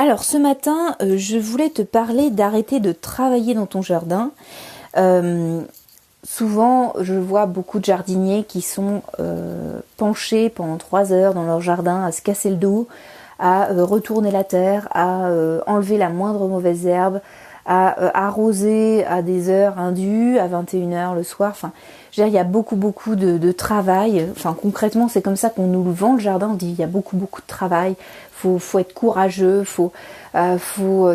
Alors ce matin, je voulais te parler d'arrêter de travailler dans ton jardin. Souvent, je vois beaucoup de jardiniers qui sont penchés pendant 3 heures dans leur jardin à se casser le dos, à retourner la terre, à enlever la moindre mauvaise herbe, à arroser à des heures indues, à 21 heures le soir. Enfin, je veux dire, il y a beaucoup de travail. Enfin, concrètement, c'est comme ça qu'on nous le vend le jardin. On dit il y a beaucoup de travail. Faut être courageux. Faut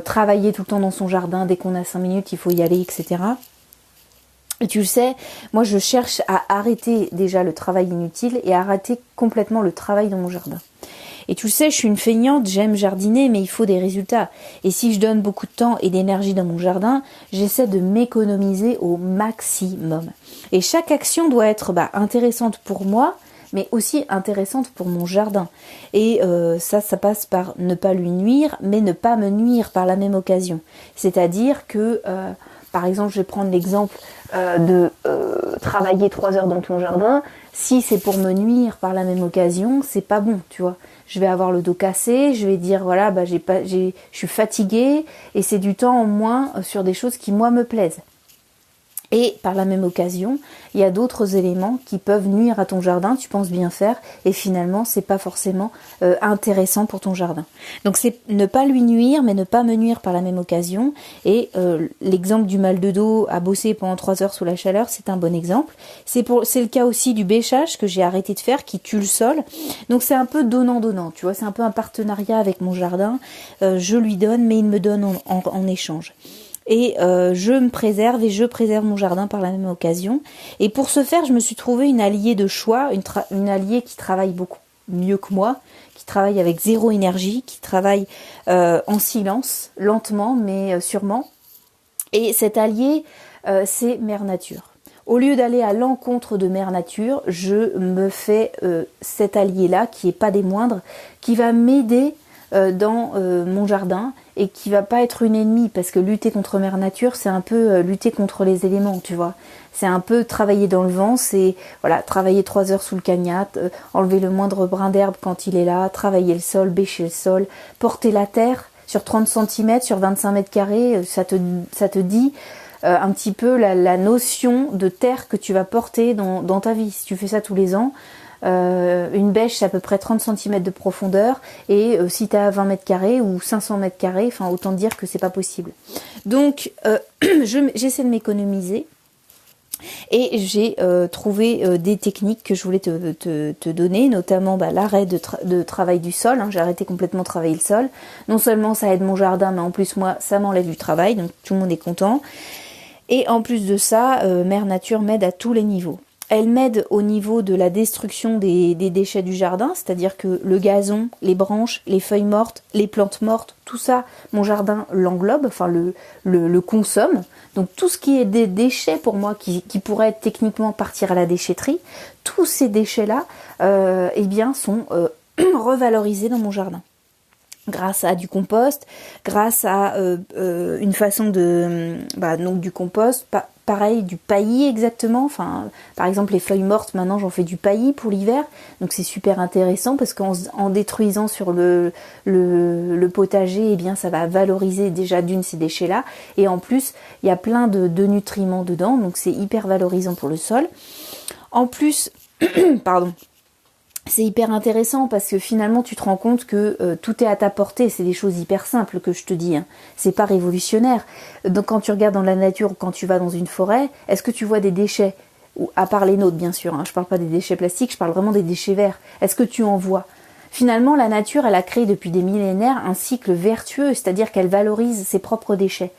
travailler tout le temps dans son jardin. Dès qu'on a 5 minutes, il faut y aller, etc. Et tu le sais, moi je cherche à arrêter déjà le travail inutile et à arrêter complètement le travail dans mon jardin. Et tu le sais, je suis une feignante, j'aime jardiner, mais il faut des résultats. Et si je donne beaucoup de temps et d'énergie dans mon jardin, j'essaie de m'économiser au maximum. Et chaque action doit être intéressante pour moi, mais aussi intéressante pour mon jardin. Et ça passe par ne pas lui nuire, mais ne pas me nuire par la même occasion. C'est-à-dire que, par exemple, je vais prendre l'exemple de travailler 3 heures dans ton jardin. Si c'est pour me nuire par la même occasion, c'est pas bon, tu vois. Je vais avoir le dos cassé, je vais dire voilà, je suis fatiguée et c'est du temps en moins sur des choses qui moi me plaisent. Et par la même occasion, il y a d'autres éléments qui peuvent nuire à ton jardin, tu penses bien faire, et finalement c'est pas forcément intéressant pour ton jardin. Donc c'est ne pas lui nuire, mais ne pas me nuire par la même occasion. Et l'exemple du mal de dos à bosser pendant 3 heures sous la chaleur, c'est un bon exemple. C'est le cas aussi du bêchage que j'ai arrêté de faire, qui tue le sol. Donc c'est un peu donnant-donnant, tu vois, c'est un peu un partenariat avec mon jardin. Je lui donne, mais il me donne en échange. Et je me préserve et je préserve mon jardin par la même occasion. Et pour ce faire, je me suis trouvé une alliée de choix, une alliée qui travaille beaucoup mieux que moi, qui travaille avec zéro énergie, qui travaille en silence, lentement mais sûrement. Et cette alliée, c'est Mère Nature. Au lieu d'aller à l'encontre de Mère Nature, je me fais cet allié-là, qui est pas des moindres, qui va m'aider dans mon jardin et qui va pas être une ennemie, parce que lutter contre Mère Nature, c'est un peu lutter contre les éléments, tu vois. C'est un peu travailler dans le vent, c'est voilà, travailler 3 heures sous le cagnat, enlever le moindre brin d'herbe quand il est là, travailler le sol, bêcher le sol, porter la terre sur 30 cm, sur 25 mètres carrés, ça te dit un petit peu la notion de terre que tu vas porter dans ta vie. Si tu fais ça tous les ans, une bêche c'est à peu près 30 cm de profondeur, et si tu as 20 mètres carrés ou 500 mètres carrés, enfin autant dire que c'est pas possible. Donc j'essaie de m'économiser, et j'ai trouvé des techniques que je voulais te donner, notamment l'arrêt de travail du sol. J'ai arrêté complètement de travailler le sol. Non seulement ça aide mon jardin, mais en plus moi ça m'enlève du travail, donc tout le monde est content. Et en plus de ça, Mère Nature m'aide à tous les niveaux. Elle m'aide au niveau de la destruction des déchets du jardin, c'est-à-dire que le gazon, les branches, les feuilles mortes, les plantes mortes, tout ça, mon jardin l'englobe, enfin le consomme. Donc tout ce qui est des déchets pour moi, qui pourrait techniquement partir à la déchetterie, tous ces déchets-là, sont revalorisés dans mon jardin. Grâce à du compost, grâce à une façon de donc du compost, pareil du paillis exactement. Enfin, par exemple les feuilles mortes, maintenant j'en fais du paillis pour l'hiver, donc c'est super intéressant parce qu'en détruisant sur le potager, eh bien ça va valoriser déjà d'une ces déchets là, et en plus il y a plein de nutriments dedans, donc c'est hyper valorisant pour le sol. En plus, pardon. C'est hyper intéressant parce que finalement tu te rends compte que tout est à ta portée, c'est des choses hyper simples que je te dis, c'est pas révolutionnaire. Donc quand tu regardes dans la nature ou quand tu vas dans une forêt, est-ce que tu vois des déchets, ou à part les nôtres bien sûr, je parle pas des déchets plastiques, je parle vraiment des déchets verts, est-ce que tu en vois? Finalement la nature elle a créé depuis des millénaires un cycle vertueux, c'est-à-dire qu'elle valorise ses propres déchets.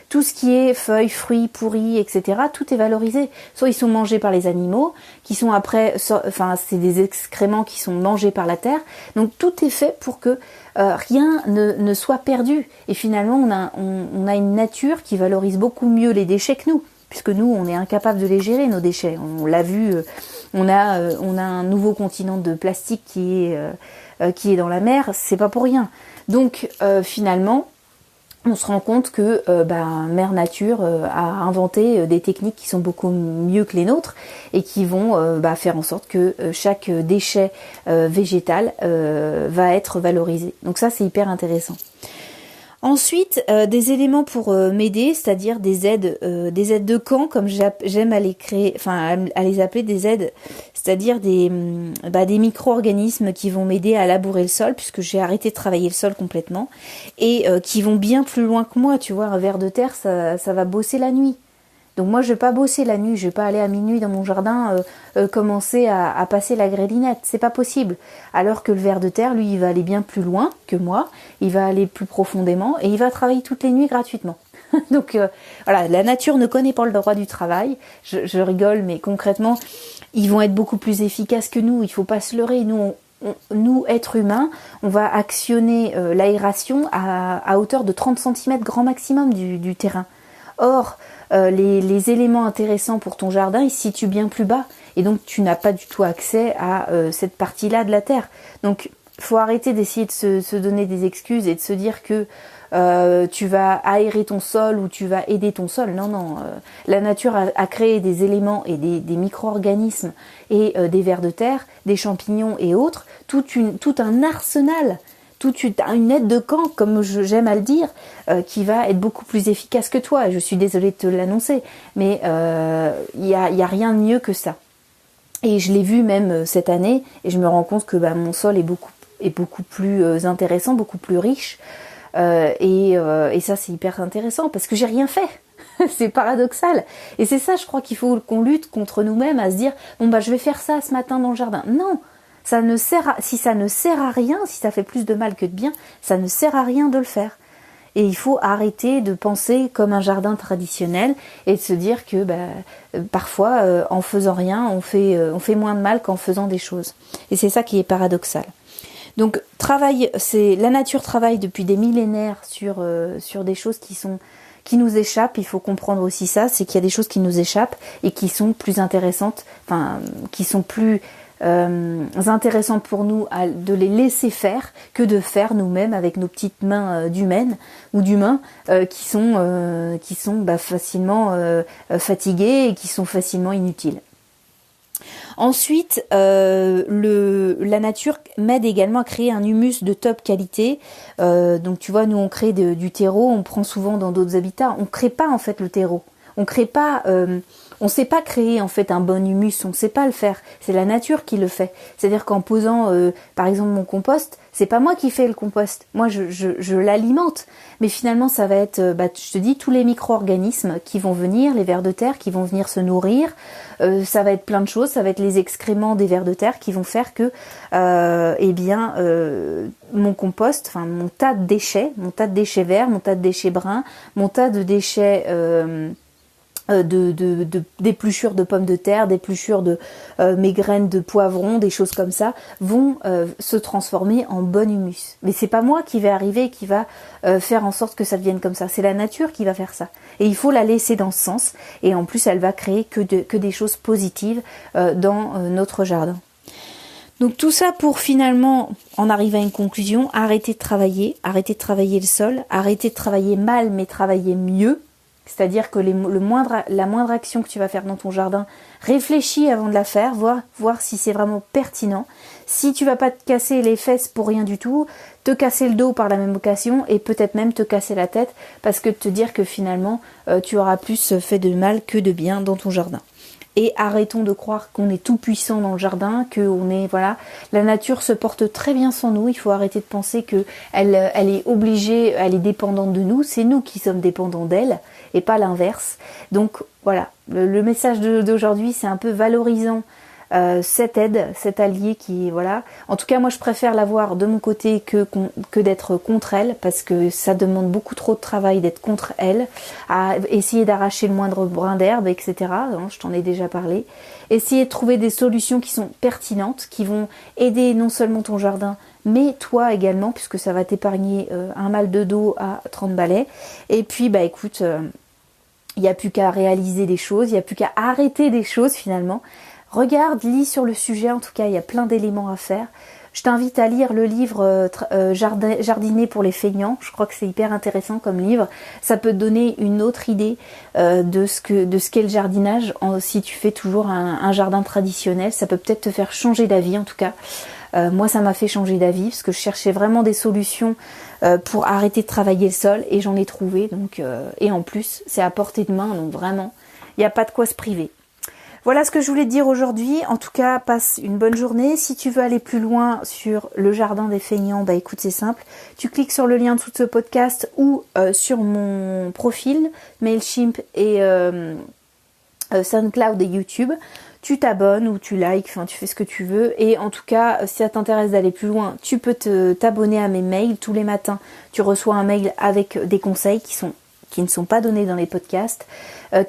Tout ce qui est feuilles, fruits, pourris, etc., tout est valorisé. Soit ils sont mangés par les animaux, qui sont après, c'est des excréments qui sont mangés par la terre. Donc tout est fait pour que rien ne soit perdu. Et finalement, on a une nature qui valorise beaucoup mieux les déchets que nous, puisque nous, on est incapable de les gérer, nos déchets. On l'a vu, on a un nouveau continent de plastique qui est dans la mer, c'est pas pour rien. Donc finalement, on se rend compte que Mère Nature a inventé des techniques qui sont beaucoup mieux que les nôtres et qui vont faire en sorte que chaque déchet végétal va être valorisé. Donc ça, c'est hyper intéressant. Ensuite, des éléments pour m'aider, c'est-à-dire des aides de camp, comme j'aime à les créer, enfin à les appeler des aides, c'est-à-dire des micro-organismes qui vont m'aider à labourer le sol, puisque j'ai arrêté de travailler le sol complètement, et qui vont bien plus loin que moi. Tu vois, un ver de terre, ça va bosser la nuit. Donc moi je vais pas bosser la nuit, je vais pas aller à minuit dans mon jardin commencer à passer la grélinette, c'est pas possible. Alors que le ver de terre, lui, il va aller bien plus loin que moi, il va aller plus profondément et il va travailler toutes les nuits gratuitement. Donc voilà, la nature ne connaît pas le droit du travail, je rigole, mais concrètement, ils vont être beaucoup plus efficaces que nous, il faut pas se leurrer, nous, êtres humains, on va actionner l'aération à hauteur de 30 cm grand maximum du terrain. Or, les éléments intéressants pour ton jardin, ils se situent bien plus bas. Et donc, tu n'as pas du tout accès à cette partie-là de la terre. Donc, faut arrêter d'essayer de se donner des excuses et de se dire que tu vas aérer ton sol ou tu vas aider ton sol. Non. La nature a créé des éléments et des micro-organismes et des vers de terre, des champignons et autres, tout un arsenal, une aide de camp, comme j'aime à le dire, qui va être beaucoup plus efficace que toi. Je suis désolée de te l'annoncer, mais y a rien de mieux que ça. Et je l'ai vu même cette année, et je me rends compte que mon sol est beaucoup plus intéressant, beaucoup plus riche. Et ça, c'est hyper intéressant, parce que j'ai rien fait. C'est paradoxal. Et c'est ça, je crois qu'il faut qu'on lutte contre nous-mêmes, à se dire, je vais faire ça ce matin dans le jardin. Non! Si ça ne sert à rien, si ça fait plus de mal que de bien, ça ne sert à rien de le faire. Et il faut arrêter de penser comme un jardin traditionnel et de se dire que parfois, en faisant rien, on fait moins de mal qu'en faisant des choses. Et c'est ça qui est paradoxal. Donc, la nature travaille depuis des millénaires sur des choses qui nous échappent. Il faut comprendre aussi ça, c'est qu'il y a des choses qui nous échappent et qui sont plus intéressantes, qui sont plus intéressantes pour nous de les laisser faire que de faire nous-mêmes avec nos petites mains d'humaines ou d'humains qui sont facilement fatigués et qui sont facilement inutiles. Ensuite, la nature m'aide également à créer un humus de top qualité. Donc tu vois, nous on crée du terreau, on prend souvent dans d'autres habitats, on crée pas en fait le terreau. On crée pas, on sait pas créer en fait un bon humus, on sait pas le faire. C'est la nature qui le fait. C'est-à-dire qu'en posant, par exemple, mon compost, c'est pas moi qui fais le compost. Moi, je l'alimente. Mais finalement, ça va être, je te dis, tous les micro-organismes qui vont venir, les vers de terre qui vont venir se nourrir. Ça va être plein de choses. Ça va être les excréments des vers de terre qui vont faire que, mon compost, mon tas de déchets verts, mon tas de déchets bruns, mon tas de déchets d'épluchures de pommes de terre, d'épluchures de mes graines de poivron, des choses comme ça, vont se transformer en bon humus. Mais c'est pas moi qui vais arriver, qui va faire en sorte que ça devienne comme ça. C'est la nature qui va faire ça. Et il faut la laisser dans ce sens. Et en plus, elle va créer que des choses positives dans notre jardin. Donc tout ça pour finalement en arriver à une conclusion, arrêter de travailler le sol, arrêter de travailler mal mais travailler mieux. C'est-à-dire que la moindre action que tu vas faire dans ton jardin, réfléchis avant de la faire, voir si c'est vraiment pertinent. Si tu vas pas te casser les fesses pour rien du tout, te casser le dos par la même occasion et peut-être même te casser la tête parce que te dire que finalement tu auras plus fait de mal que de bien dans ton jardin. Et arrêtons de croire qu'on est tout puissant dans le jardin, la nature se porte très bien sans nous. Il faut arrêter de penser que elle est obligée, elle est dépendante de nous. C'est nous qui sommes dépendants d'elle et pas l'inverse. Donc voilà, le message d'aujourd'hui, c'est un peu valorisant cette aide, cet allié qui En tout cas, moi je préfère l'avoir de mon côté que d'être contre elle, parce que ça demande beaucoup trop de travail d'être contre elle, à essayer d'arracher le moindre brin d'herbe, etc. Je t'en ai déjà parlé. Essayer de trouver des solutions qui sont pertinentes, qui vont aider non seulement ton jardin, mais toi également, puisque ça va t'épargner un mal de dos à 30 balais. Et puis écoute, il n'y a plus qu'à réaliser des choses, il n'y a plus qu'à arrêter des choses finalement. Regarde, lis sur le sujet, en tout cas, il y a plein d'éléments à faire. Je t'invite à lire le livre Jardiner pour les feignants. Je crois que c'est hyper intéressant comme livre. Ça peut te donner une autre idée de ce qu'est le jardinage si tu fais toujours un jardin traditionnel. Ça peut peut-être te faire changer d'avis, en tout cas. Moi, ça m'a fait changer d'avis parce que je cherchais vraiment des solutions pour arrêter de travailler le sol et j'en ai trouvé. Donc, et en plus, c'est à portée de main, donc vraiment, il n'y a pas de quoi se priver. Voilà ce que je voulais te dire aujourd'hui. En tout cas, passe une bonne journée. Si tu veux aller plus loin sur le jardin des feignants, bah écoute, c'est simple. Tu cliques sur le lien dessous de ce podcast ou sur mon profil Mailchimp et SoundCloud et YouTube. Tu t'abonnes ou tu likes, enfin tu fais ce que tu veux. Et en tout cas, si ça t'intéresse d'aller plus loin, tu peux t'abonner à mes mails. Tous les matins, tu reçois un mail avec des conseils qui ne sont pas donnés dans les podcasts,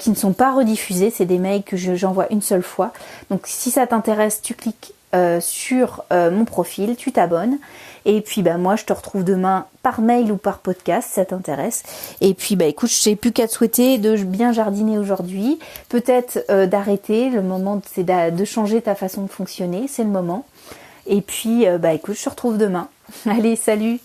qui ne sont pas rediffusés. C'est des mails que j'envoie une seule fois. Donc si ça t'intéresse, tu cliques sur mon profil, tu t'abonnes. Et puis moi je te retrouve demain par mail ou par podcast si ça t'intéresse. Et puis écoute, je n'ai plus qu'à te souhaiter de bien jardiner aujourd'hui. Peut-être d'arrêter, le moment c'est de changer ta façon de fonctionner, c'est le moment. Et puis écoute, je te retrouve demain. Allez, salut!